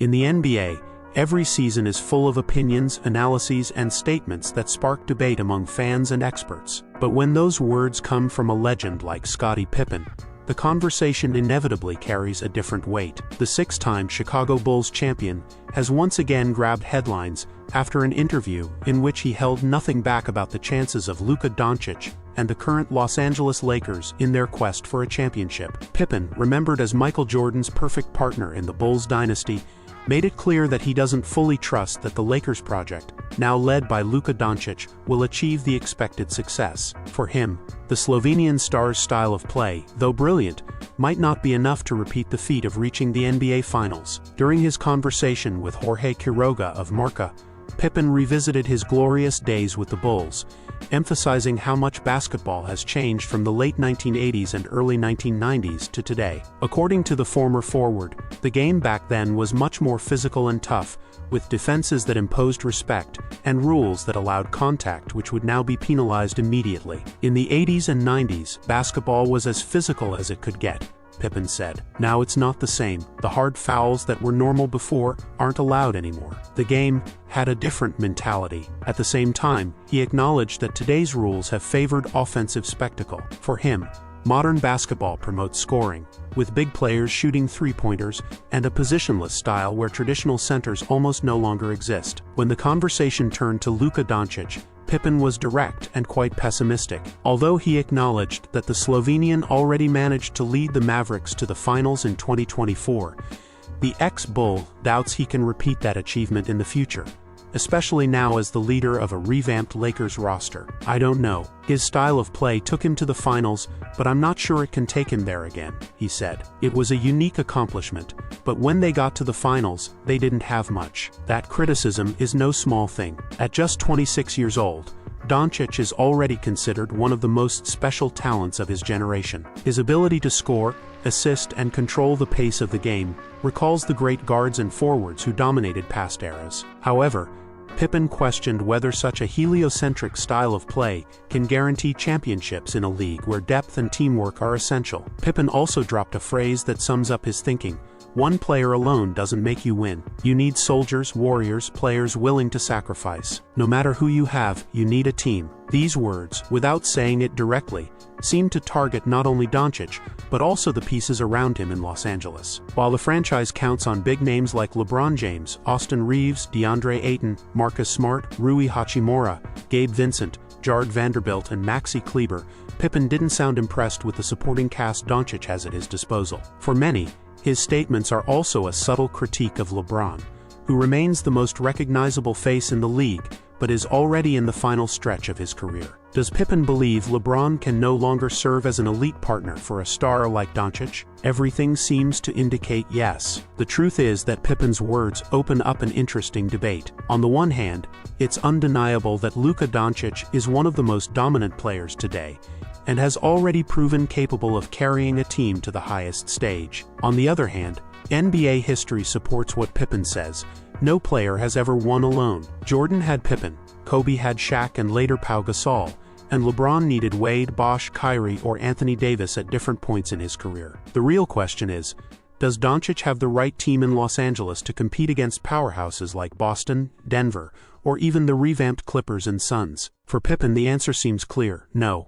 In the NBA, every season is full of opinions, analyses, and statements that spark debate among fans and experts. But when those words come from a legend like Scottie Pippen, the conversation inevitably carries a different weight. The six-time Chicago Bulls champion has once again grabbed headlines after an interview in which he held nothing back about the chances of Luka Doncic and the current Los Angeles Lakers in their quest for a championship. Pippen, remembered as Michael Jordan's perfect partner in the Bulls dynasty, made it clear that he doesn't fully trust that the Lakers project, now led by Luka Doncic, will achieve the expected success. For him, the Slovenian star's style of play, though brilliant, might not be enough to repeat the feat of reaching the NBA Finals. During his conversation with Jorge Quiroga of Marca, Pippen revisited his glorious days with the Bulls, emphasizing how much basketball has changed from the late 1980s and early 1990s to today. According to the former forward, the game back then was much more physical and tough, with defenses that imposed respect and rules that allowed contact which would now be penalized immediately. In the 80s and 90s, basketball was as physical as it could get, Pippen said. Now it's not the same. The hard fouls that were normal before aren't allowed anymore. The game had a different mentality. At the same time, he acknowledged that today's rules have favored offensive spectacle. For him, modern basketball promotes scoring, with big players shooting three-pointers and a positionless style where traditional centers almost no longer exist. When the conversation turned to Luka Doncic, Pippen was direct and quite pessimistic. Although he acknowledged that the Slovenian already managed to lead the Mavericks to the finals in 2024, the ex-Bull doubts he can repeat that achievement in the future, especially now as the leader of a revamped Lakers roster. "I don't know. His style of play took him to the finals, but I'm not sure it can take him there again," he said. "It was a unique accomplishment, but when they got to the finals, they didn't have much." That criticism is no small thing. At just 26 years old, Doncic is already considered one of the most special talents of his generation. His ability to score, assist, and control the pace of the game recalls the great guards and forwards who dominated past eras. However, Pippen questioned whether such a heliocentric style of play can guarantee championships in a league where depth and teamwork are essential. Pippen also dropped a phrase that sums up his thinking: "One player alone doesn't make you win. You need soldiers, warriors, players willing to sacrifice. No matter who you have, you need a team." These words, without saying it directly, seem to target not only Doncic, but also the pieces around him in Los Angeles. While the franchise counts on big names like LeBron James, Austin Reeves, DeAndre Ayton, Marcus Smart, Rui Hachimura, Gabe Vincent, Jared Vanderbilt, and Maxi Kleber, Pippen didn't sound impressed with the supporting cast Doncic has at his disposal. For many, his statements are also a subtle critique of LeBron, who remains the most recognizable face in the league, but is already in the final stretch of his career. Does Pippen believe LeBron can no longer serve as an elite partner for a star like Doncic? Everything seems to indicate yes. The truth is that Pippen's words open up an interesting debate. On the one hand, it's undeniable that Luka Doncic is one of the most dominant players today, and has already proven capable of carrying a team to the highest stage. On the other hand, NBA history supports what Pippen says: no player has ever won alone. Jordan had Pippen, Kobe had Shaq and later Pau Gasol, and LeBron needed Wade, Bosh, Kyrie, or Anthony Davis at different points in his career. The real question is, does Doncic have the right team in Los Angeles to compete against powerhouses like Boston, Denver, or even the revamped Clippers and Suns? For Pippen, the answer seems clear: no.